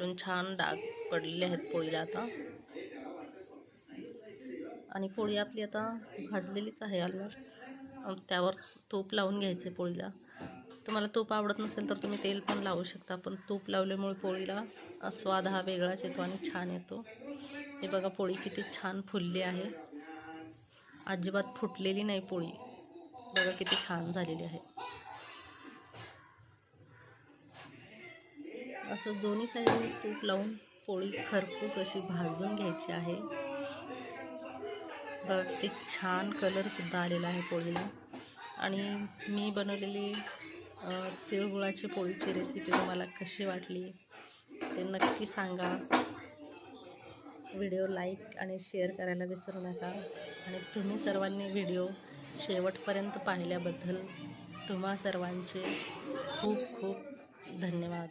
पण छान डाग पडलेले आहेत पोळीला आता. आणि पोळी आपली आता भाजलेलीच आहे ऑलमोस्ट. त्यावर तूप लावून घ्यायचे पोळीला. तुम्हाला तूप आवडत नसेल तर तुम्ही तेल पण लावू शकता, पण तूप लावल्यामुळे पोळीला स्वाद हा वेगळाच येतो आणि छान येतो. हे बघा पोळी किती छान फुलली आहे, अजिबात फुटलेली नाही पोळी. बघा किती छान झालेली आहे. असं दोन्ही साईडने तूप लावून पोळी खरपूस अशी भाजून घ्यायची आहे. बघा किती छान कलरसुद्धा आलेला आहे पोळीला. आणि मी बनवलेली तिळगुळाची पोळीची रेसिपी तुम्हाला कशी वाटली ते नक्की सांगा. व्हिडिओ लाईक आणि शेअर करायला विसरू नका. आणि तुम्ही सर्वांनी व्हिडिओ शेवटपर्यंत पाहिल्याबद्दल तुम्हा सर्वांचे खूप खूप धन्यवाद.